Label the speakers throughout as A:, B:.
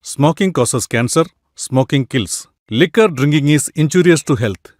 A: Smoking causes cancer. Smoking kills. Liquor drinking is injurious to health.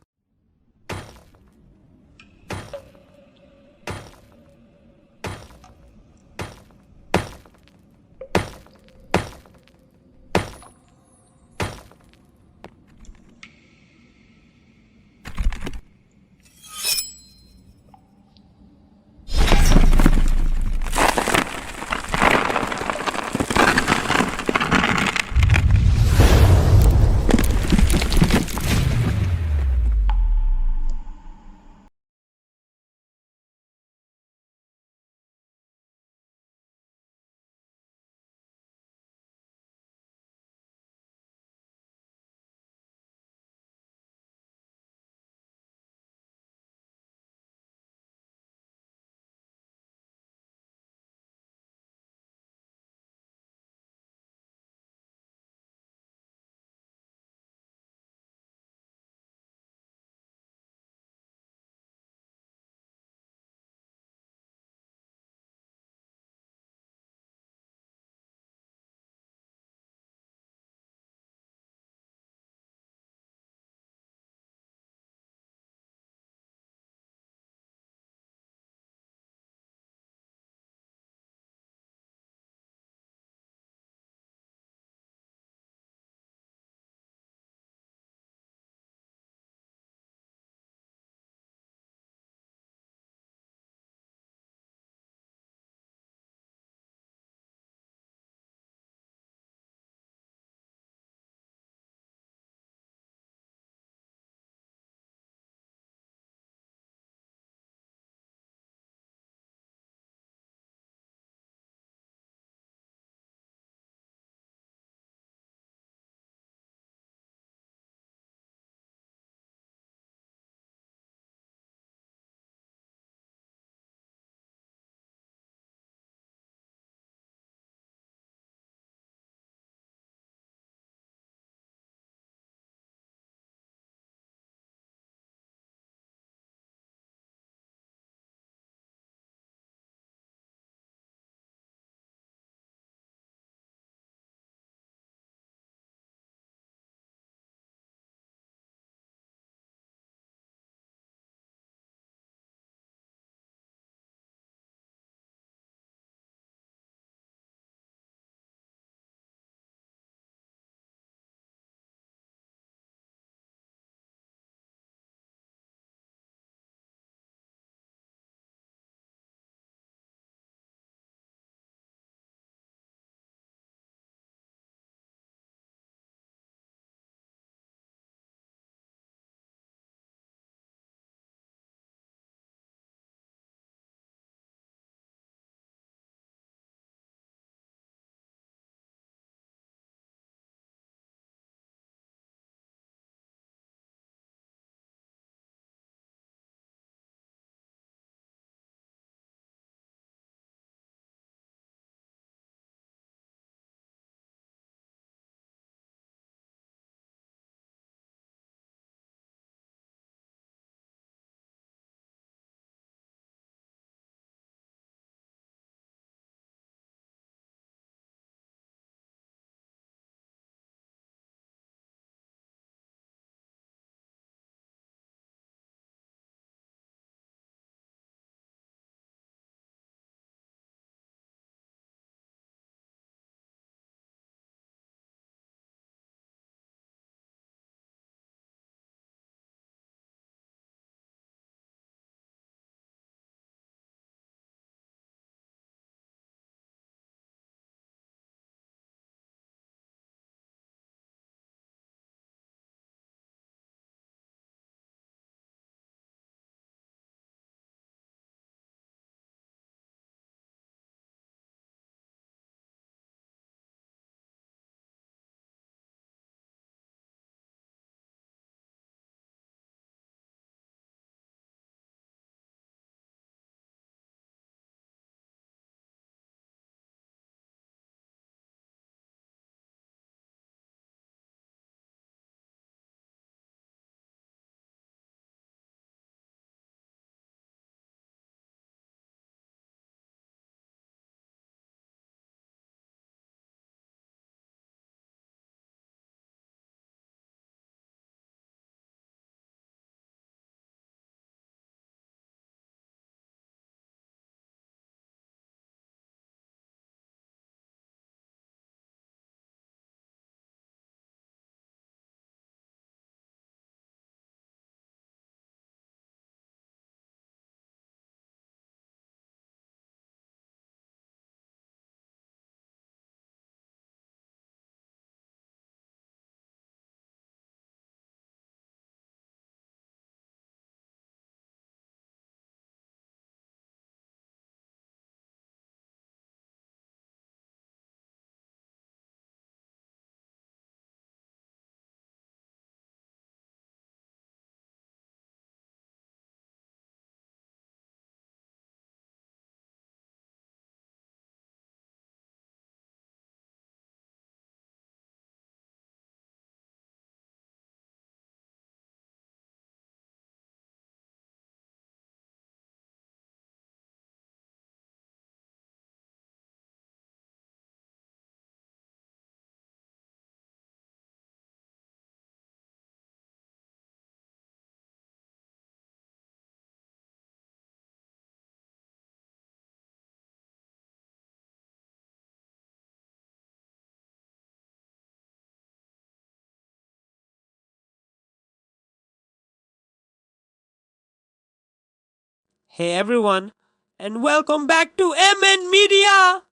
B: Hey everyone, and welcome back to MN Media!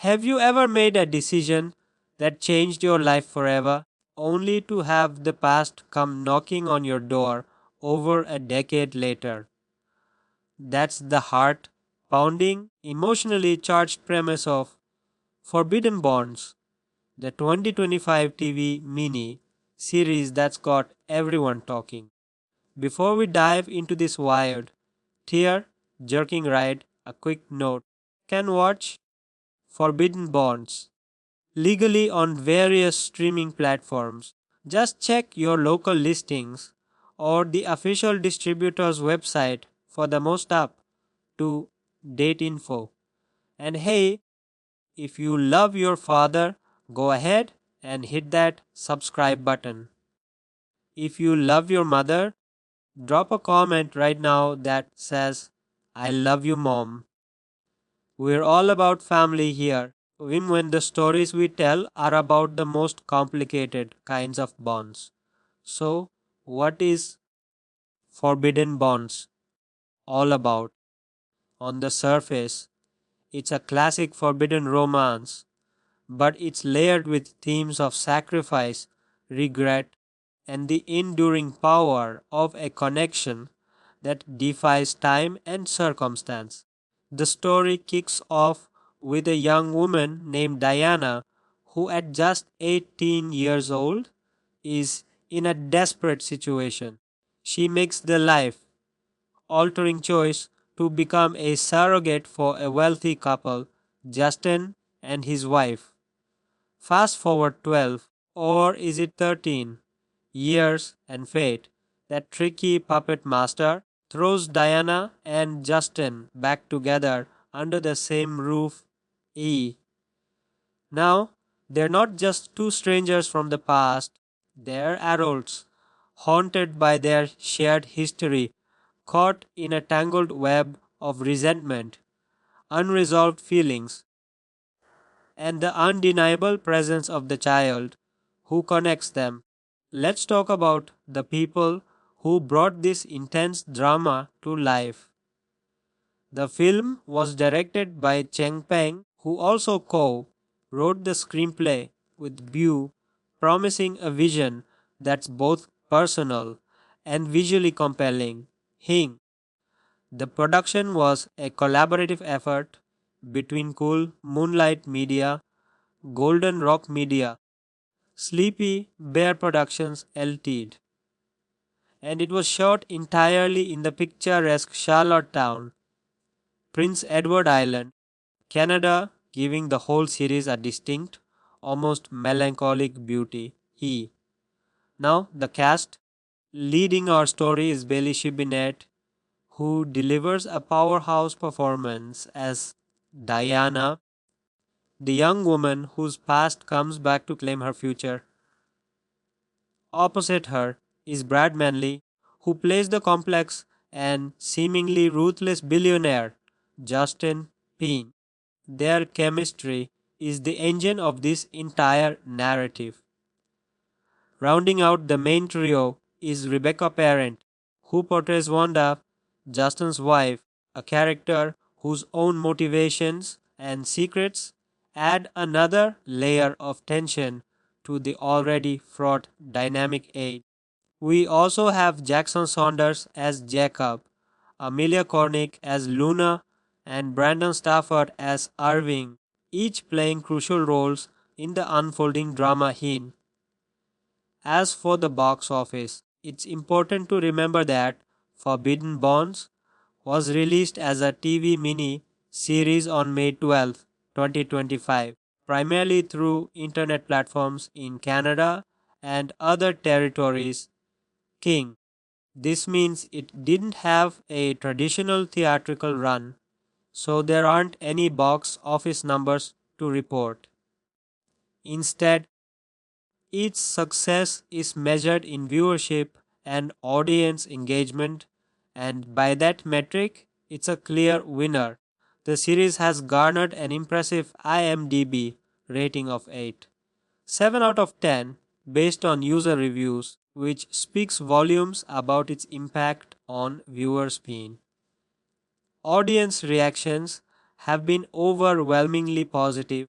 B: Have you ever made a decision that changed your life forever, only to have the past come knocking on your door over a decade later? That's the heart pounding, emotionally charged premise of Forbidden Bonds, the 2025 TV mini series that's got everyone talking. Before we dive into this wild, tear jerking ride, a quick note: can watch Forbidden Bonds legally on various streaming platforms. Just check your local listings or the official distributor's website for the most up to date info. And hey, if you love your father, go ahead and hit that subscribe button. If you love your mother, drop a comment right now that says, I love you, mom. We're all about family here, even when the stories we tell are about the most complicated kinds of bonds. So, what is Forbidden Bonds all about? On the surface, it's a classic forbidden romance, but it's layered with themes of sacrifice, regret, and the enduring power of a connection that defies time and circumstance. The story kicks off with a young woman named Diana who, at just 18 years old, is in a desperate situation. She makes the life altering choice to become a surrogate for a wealthy couple, Justin and his wife. Fast forward 12, or is it 13, years, and fate, that tricky puppet master throws Diana and Justin back together under the same roof. Now, they're not just two strangers from the past, they're adults, haunted by their shared history, caught in a tangled web of resentment, unresolved feelings, and the undeniable presence of the child who connects them. Let's talk about the people who brought this intense drama to life. The film was directed by Cheng Peng, who also co-wrote the screenplay with Bu, promising a vision that's both personal and visually compelling. Hing. The production was a collaborative effort between Cool Moonlight Media, Golden Rock Media, Sleepy Bear Productions Ltd., and it was shot entirely in the picturesque Charlottetown, Prince Edward Island, Canada, giving the whole series a distinct, almost melancholic beauty. Now, the cast. Leading our story is Bailey Shibinet, who delivers a powerhouse performance as Diana, the young woman whose past comes back to claim her future. Opposite her is Brad Manley, who plays the complex and seemingly ruthless billionaire Justin Payne. Their chemistry is the engine of this entire narrative. Rounding out the main trio is Rebecca Parent, who portrays Wanda, Justin's wife, a character whose own motivations and secrets add another layer of tension to the already fraught dynamic. We also have Jackson Saunders as Jacob, Amelia Cornick as Luna, and Brandon Stafford as Irving, each playing crucial roles in the unfolding drama hint. As for the box office, it's important to remember that Forbidden Bonds was released as a TV mini series on May 12, 2025, primarily through internet platforms in Canada and other territories. King. This means it didn't have a traditional theatrical run, so there aren't any box office numbers to report. Instead, its success is measured in viewership and audience engagement, and by that metric, it's a clear winner. The series has garnered an impressive IMDb rating of 8, 7 out of 10 based on user reviews, which speaks volumes about its impact on viewers' pain. audience reactions have been overwhelmingly positive,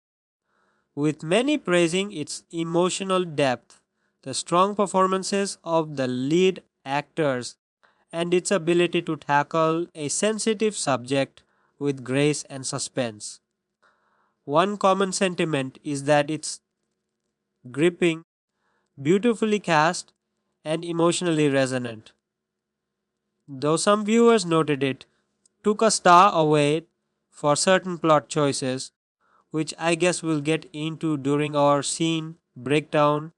B: with many praising its emotional depth, the strong performances of the lead actors, and its ability to tackle a sensitive subject with grace and suspense. One common sentiment is that it's gripping, beautifully cast, and emotionally resonant. Though some viewers noted it took a star away for certain plot choices, which I guess we'll get into during our scene breakdown.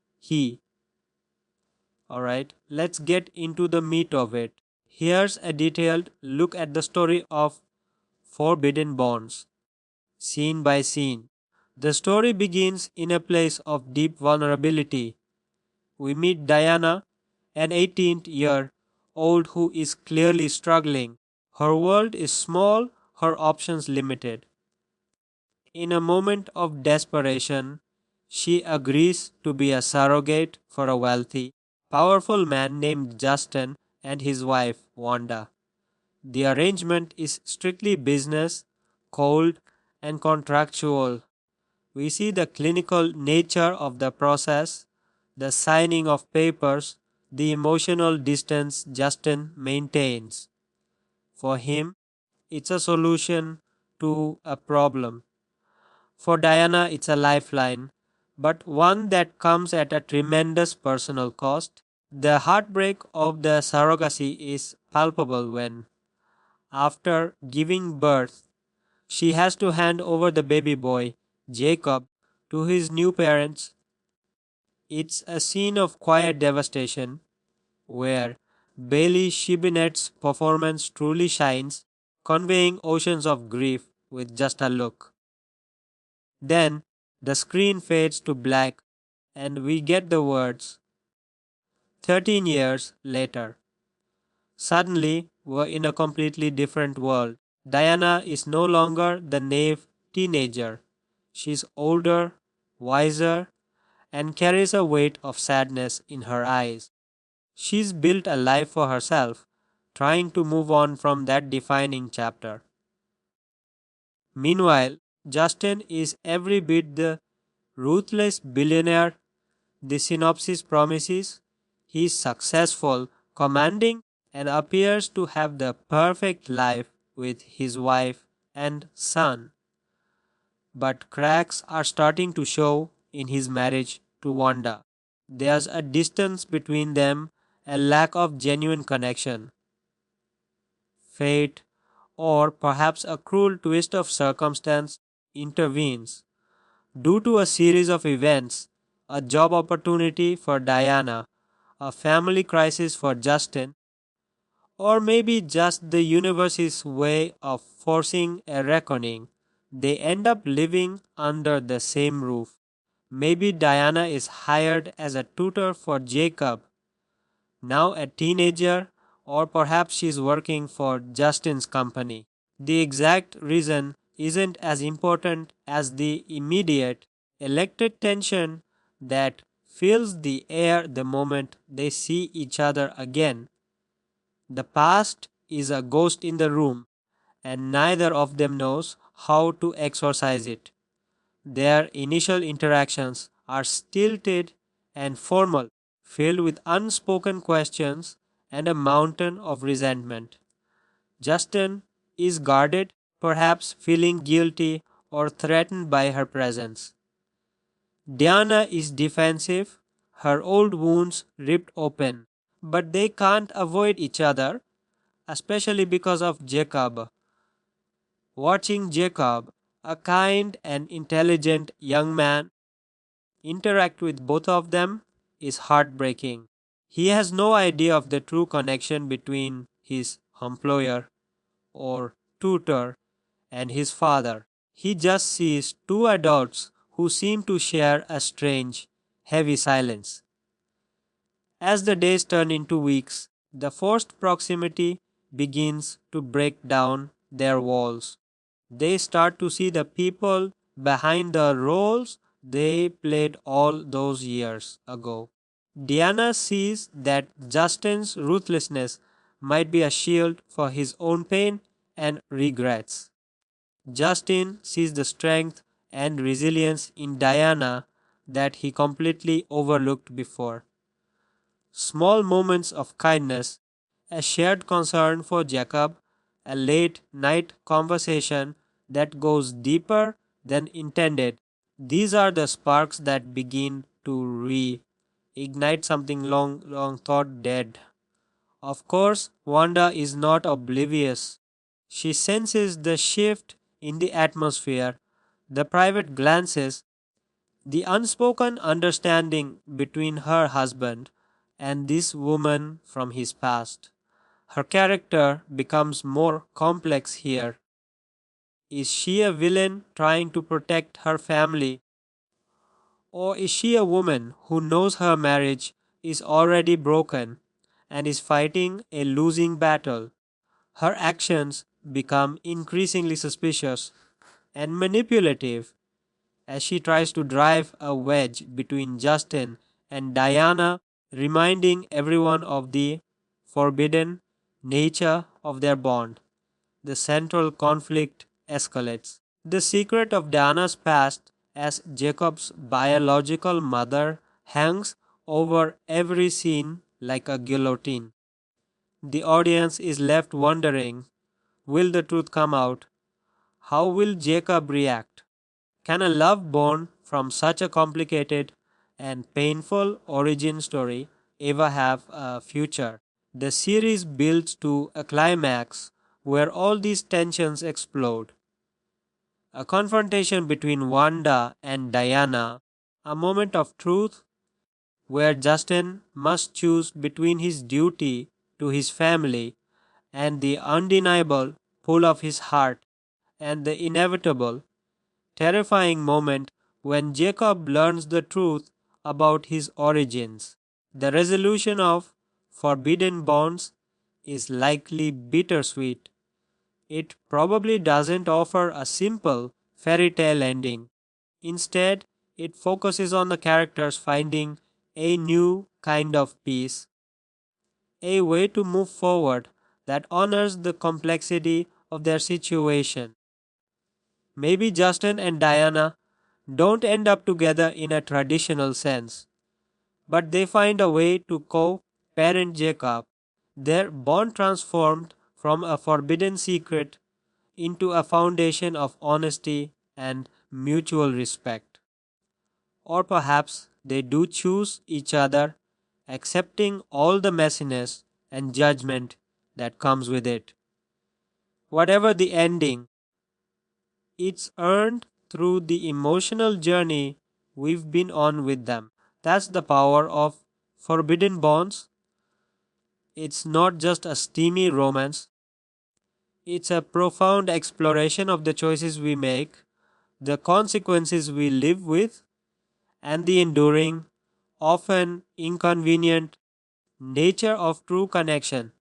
B: Alright, let's get into the meat of it. Here's a detailed look at the story of Forbidden Bonds, scene by scene. The story begins in a place of deep vulnerability. We meet Diana, an 18-year-old who is clearly struggling. Her world is small, her options limited. In a moment of desperation, she agrees to be a surrogate for a wealthy, powerful man named Justin and his wife, Wanda. The arrangement is strictly business, cold, and contractual. We see the clinical nature of the process, the signing of papers, the emotional distance Justin maintains. For him, it's a solution to a problem. For Diana, it's a lifeline, but one that comes at a tremendous personal cost. The heartbreak of the surrogacy is palpable when, after giving birth, she has to hand over the baby boy, Jacob, to his new parents. It's a scene of quiet devastation where Bailey Shibinet's performance truly shines, conveying oceans of grief with just a look. Then the screen fades to black and we get the words 13 years later. Suddenly, we're in a completely different world. Diana is no longer the naive teenager. She's older, wiser, and carries a weight of sadness in her eyes. She's built a life for herself, trying to move on from that defining chapter. Meanwhile, Justin is every bit the ruthless billionaire the synopsis promises. He is successful, commanding, and appears to have the perfect life with his wife and son. But cracks are starting to show in his marriage to Wanda. There's a distance between them, a lack of genuine connection. Fate, or perhaps a cruel twist of circumstance, intervenes. Due to a series of events, a job opportunity for Diana, a family crisis for Justin, or maybe just the universe's way of forcing a reckoning, they end up living under the same roof. Maybe Diana is hired as a tutor for Jacob, now a teenager, or perhaps she's working for Justin's company. The exact reason isn't as important as the immediate, electric tension that fills the air the moment they see each other again. The past is a ghost in the room, and neither of them knows how to exorcise it. Their initial interactions are stilted and formal, filled with unspoken questions and a mountain of resentment. Justin is guarded, perhaps feeling guilty or threatened by her presence. Diana is defensive, her old wounds ripped open, but they can't avoid each other, especially because of Jacob. Watching Jacob, a kind and intelligent young man, interact with both of them is heartbreaking. He has no idea of the true connection between his employer or tutor and his father. He just sees two adults who seem to share a strange, heavy silence. As the days turn into weeks, the forced proximity begins to break down their walls. They start to see the people behind the roles they played all those years ago. Diana sees that Justin's ruthlessness might be a shield for his own pain and regrets. Justin sees the strength and resilience in Diana that he completely overlooked before. Small moments of kindness, a shared concern for Jacob, a late night conversation that goes deeper than intended. These are the sparks that begin to reignite something long thought dead. Of course, Wanda is not oblivious. She senses the shift in the atmosphere, the private glances, the unspoken understanding between her husband and this woman from his past. Her character becomes more complex here. Is she a villain trying to protect her family? Or is she a woman who knows her marriage is already broken and is fighting a losing battle? Her actions become increasingly suspicious and manipulative as she tries to drive a wedge between Justin and Diana, reminding everyone of the forbidden nature of their bond. The central conflict escalates. The secret of Diana's past as Jacob's biological mother hangs over every scene like a guillotine. The audience is left wondering, will the truth come out? How will Jacob react? Can a love born from such a complicated and painful origin story ever have a future? The series builds to a climax where all these tensions explode. A confrontation between Wanda and Diana, a moment of truth where Justin must choose between his duty to his family and the undeniable pull of his heart, and the inevitable, terrifying moment when Jacob learns the truth about his origins. The resolution of forbidden bonds is likely bittersweet. It probably doesn't offer a simple fairy tale ending. Instead, it focuses on the characters finding a new kind of peace, a way to move forward that honors the complexity of their situation. Maybe Justin and Diana don't end up together in a traditional sense, but they find a way to co parent Jacob. Their bond transformed from a forbidden secret into a foundation of honesty and mutual respect. Or perhaps they do choose each other, accepting all the messiness and judgment that comes with it. Whatever the ending, it's earned through the emotional journey we've been on with them. That's the power of Forbidden Bonds. It's not just a steamy romance, it's a profound exploration of the choices we make, the consequences we live with, and the enduring, often inconvenient nature of true connection.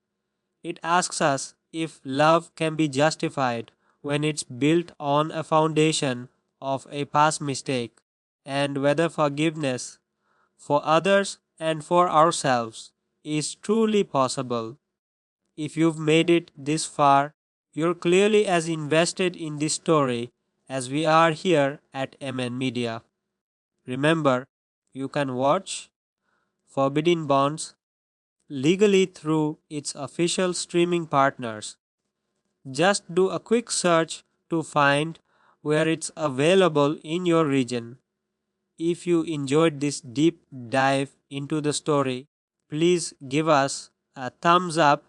B: It asks us if love can be justified when it's built on a foundation of a past mistake, and whether forgiveness for others and for ourselves is truly possible. If you've made it this far, you're clearly as invested in this story as we are here at MN Media. Remember, you can watch Forbidden Bonds legally through its official streaming partners. Just do a quick search to find where it's available in your region. If you enjoyed this deep dive into the story, please give us a thumbs up,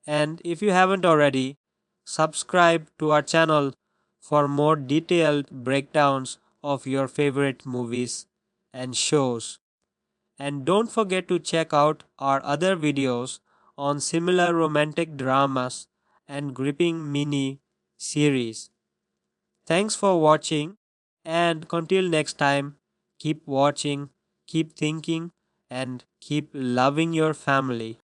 B: and if you haven't already, subscribe to our channel for more detailed breakdowns of your favorite movies and shows. And don't forget to check out our other videos on similar romantic dramas and gripping mini series. Thanks for watching, and until next time, keep watching, keep thinking, and keep loving your family.